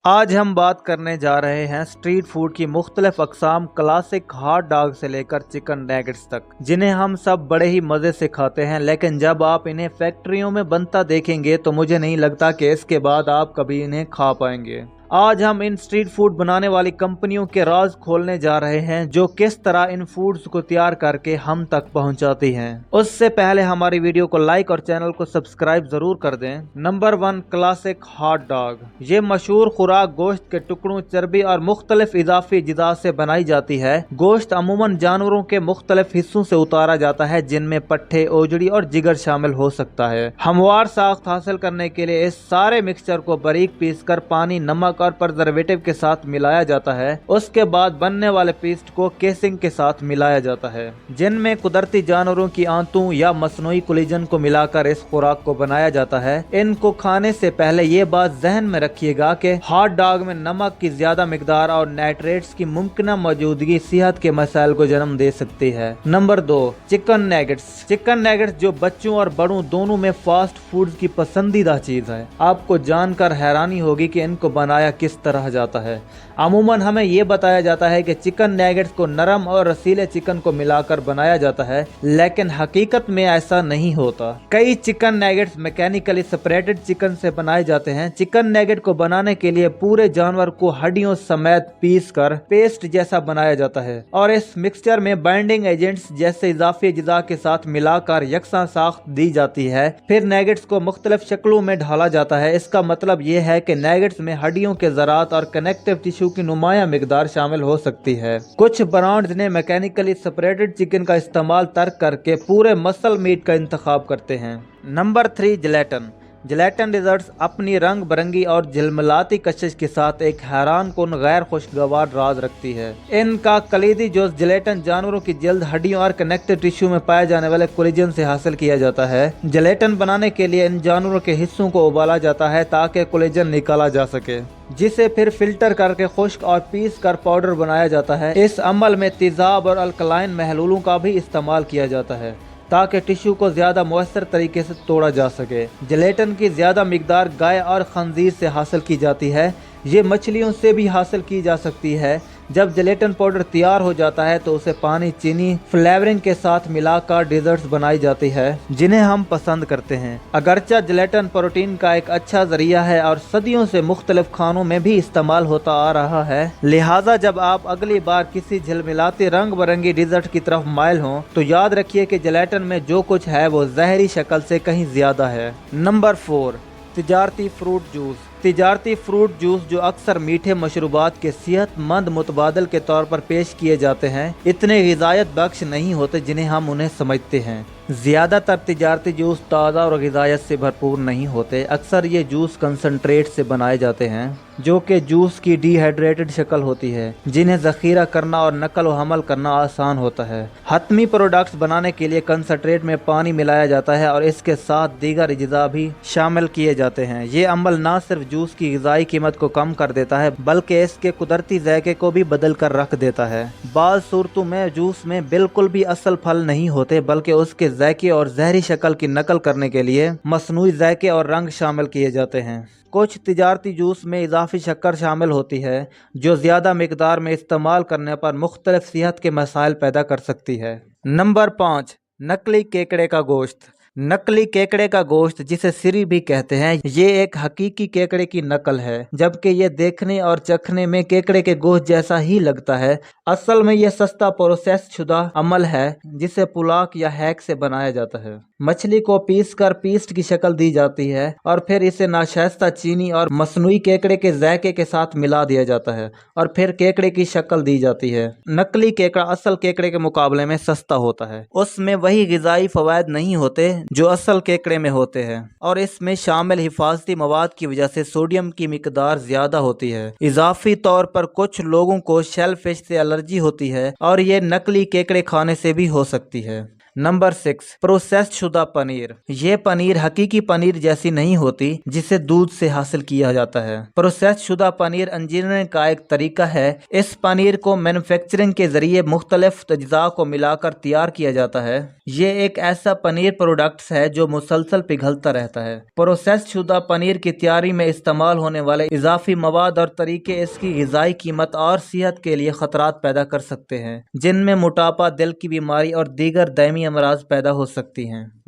आज हम बात करने जा रहे हैं स्ट्रीट फूड की मुख्तलिफ अकसाम, क्लासिक हॉट डॉग से लेकर चिकन नैगेट्स तक, जिन्हें हम सब बड़े ही मज़े से खाते हैं। लेकिन जब आप इन्हें फैक्ट्रियों में बनता देखेंगे तो मुझे नहीं लगता कि इसके बाद आप कभी इन्हें खा पाएंगे। आज हम इन स्ट्रीट फूड बनाने वाली कंपनियों के राज खोलने जा रहे हैं, जो किस तरह इन फूड्स को तैयार करके हम तक पहुंचाती हैं। उससे पहले हमारी वीडियो को लाइक और चैनल को सब्सक्राइब जरूर कर दें। Number 1, classic hot dog. ये मशहूर खुराक गोश्त के टुकड़ों, चर्बी और मुख्तलिफ इजाफी अज्जा से बनाई जाती है। गोश्त अमूमन जानवरों के मुख्तलिफ हिस्सों से उतारा जाता है, जिनमें पट्ठे, ओजड़ी और जिगर शामिल हो सकता है। हमवार साख्त हासिल करने के लिए इस सारे मिक्सचर को बारीक पीस कर पानी, नमक और प्रिजर्वेटिव के साथ मिलाया जाता है। उसके बाद बनने वाले पेस्ट को केसिंग के साथ मिलाया जाता है, जिनमें कुदरती जानवरों की आंतों या मसनूई कोलेजन को मिलाकर इस खुराक को बनाया जाता है। इनको खाने से पहले ये बात जहन में रखिएगा कि हॉट डॉग में नमक की ज्यादा मिकदार और नाइट्रेट्स की मुमकिन मौजूदगी सेहत के मसाइल को जन्म दे सकती है। Number 2, chicken nuggets. Chicken nuggets जो बच्चों और बड़ों दोनों में फास्ट फूड की पसंदीदा चीज है। आपको जानकर हैरानी होगी कि इनको बनाया किस तरह जाता है। अमूमन हमें यह बताया जाता है कि चिकन नैगेट्स को नरम और रसीले चिकन को मिलाकर बनाया जाता है, लेकिन हकीकत में ऐसा नहीं होता। कई चिकन नैगेट्स मैकेनिकली सेपरेटेड चिकन से बनाए जाते हैं। चिकन नैगेट को बनाने के लिए पूरे जानवर को हड्डियों समेत पीस कर पेस्ट जैसा बनाया जाता है और इस मिक्सचर में बाइंडिंग एजेंट्स जैसे इजाफी अज्जा के साथ मिलाकर यकसा साख्त दी जाती है। फिर नैगेट्स को मुख्तलिफ शक्लों में ढाला जाता है। इसका मतलब यह है कि नैगेट्स में हड्डियों के ज़रात और कनेक्टिव टिश्यू की नुमाया मिकदार शामिल हो सकती है। कुछ ब्रांड्स ने मैकेनिकली सेपरेटेड चिकन का इस्तेमाल तर्क करके पूरे मसल मीट का इंतखाब करते हैं। Number 3, gelatin. जिलेटिन डिजर्ट्स अपनी रंग बिरंगी और झिलमिलाती कशिश के साथ एक हैरान कुन गैर खुशगवार राज रखती है। इनका कलीदी जुज़ जिलेटिन जानवरों की जल्द, हड्डियों और कनेक्टिव टिश्यू में पाए जाने वाले कोलेजन से हासिल किया जाता है। जिलेटिन बनाने के लिए इन जानवरों के हिस्सों को उबाला जाता है ताकि कोलेजन निकाला जा सके, जिसे फिर फिल्टर करके खुश्क और पीस कर पाउडर बनाया जाता है। इस अमल में तेजाब और अल्कलाइन महलूलों का भी इस्तेमाल किया जाता है ताकि टिश्यू को ज्यादा मुयस्सर तरीके से तोड़ा जा सके। जिलेटिन की ज्यादा मिकदार गाय और खंजीर से हासिल की जाती है। ये मछलियों से भी हासिल की जा सकती है। जब जिलेटिन पाउडर तैयार हो जाता है तो उसे पानी, चीनी, फ्लेवरिंग के साथ मिलाकर डेजर्ट्स बनाई जाती है, जिन्हें हम पसंद करते हैं। अगरचे जिलेटिन प्रोटीन का एक अच्छा जरिया है और सदियों से मुख्तलिफ खानों में भी इस्तेमाल होता आ रहा है। लिहाजा जब आप अगली बार किसी झिलमिलाती रंग बिरंगी डेजर्ट की तरफ माइल हों तो याद रखिए कि जिलेटिन में जो कुछ है वो जहरी शक्ल से कहीं ज्यादा है। नंबर 4, तिजारती फ्रूट जूस। तिजारती फ्रूट जूस जो अक्सर मीठे मशरूबात के सेहतमंद मुतबादल के तौर पर पेश किए जाते हैं, इतने ग़िज़ायत बख्श नहीं होते जिन्हें हम उन्हें समझते हैं। ज़्यादातर तिजारती जूस ताज़ा और ग़िज़ायत से भरपूर नहीं होते। अक्सर ये जूस कंसनट्रेट से बनाए जाते हैं, जो कि जूस की डिहाइड्रेटेड शक्ल होती है, जिन्हें ज़ख़ीरा करना और नकल व हमल करना आसान होता है। हतमी प्रोडक्ट्स बनाने के लिए कंसनट्रेट में पानी मिलाया जाता है और इसके साथ दीगर अज्जा भी शामिल किए जाते हैं। ये अमल न सिर्फ जूस की ग़िज़ाई कीमत को कम कर देता है, बल्कि इसके कुदरती ज़ायके को भी बदल कर रख देता है। बाज़ सूरतों में जूस में बिल्कुल भी असल फल नहीं होते, बल्कि उसके ज़ायके और जहरी शक्ल की नकल करने के लिए मसनूई ज़ायके और रंग शामिल किए जाते हैं। कुछ तिजारती जूस में इजाफी शक्कर शामिल होती है, जो ज़्यादा मिकदार में इस्तेमाल करने पर मुख्तलिफ सेहत के मसाइल पैदा कर सकती है। नंबर 5, नकली केकड़े का गोश्त। नकली केकड़े का गोश्त, जिसे सिरी भी कहते हैं, ये एक हकीकी केकड़े की नकल है, जबकि ये देखने और चखने में केकड़े के गोश्त जैसा ही लगता है। असल में यह सस्ता प्रोसेस शुदा अमल है, जिसे पुलाक या हैक से बनाया जाता है। मछली को पीस कर पीस्ट की शक्ल दी जाती है और फिर इसे नाशाइस्ता चीनी और मसनूई केकड़े के जायके के साथ मिला दिया जाता है और फिर केकड़े की शक्ल दी जाती है। नकली केकड़ा असल केकड़े के मुकाबले में सस्ता होता है। उसमें वही ग़िज़ाई फ़वाइद नहीं होते जो असल केकड़े में होते हैं, और इसमें शामिल हिफाजती मवाद की वजह से सोडियम की मिकदार ज्यादा होती है। इजाफी तौर पर कुछ लोगों को शेल फिश से एलर्जी होती है और ये नकली केकड़े खाने से भी हो सकती है। नंबर 6, प्रोसेस्ड शुदा पनीर। ये पनीर हकीकी पनीर जैसी नहीं होती जिसे दूध से हासिल किया जाता है। प्रोसेस्ड शुदा पनीर इंजीनियरिंग का एक तरीका है। इस पनीर को मैन्युफैक्चरिंग के जरिए मुख्तलिफ अज्जा को मिलाकर तैयार किया जाता है। ये एक ऐसा पनीर प्रोडक्ट है जो मुसलसल पिघलता रहता है। प्रोसेस्ड शुदा पनीर की तैयारी में इस्तेमाल होने वाले इजाफी मवाद और तरीके इसकी ग़िज़ाई कीमत और सेहत के लिए खतरात पैदा कर सकते हैं, जिनमें मोटापा, दिल की बीमारी और दीगर दायमी अमराज पैदा हो सकती हैं।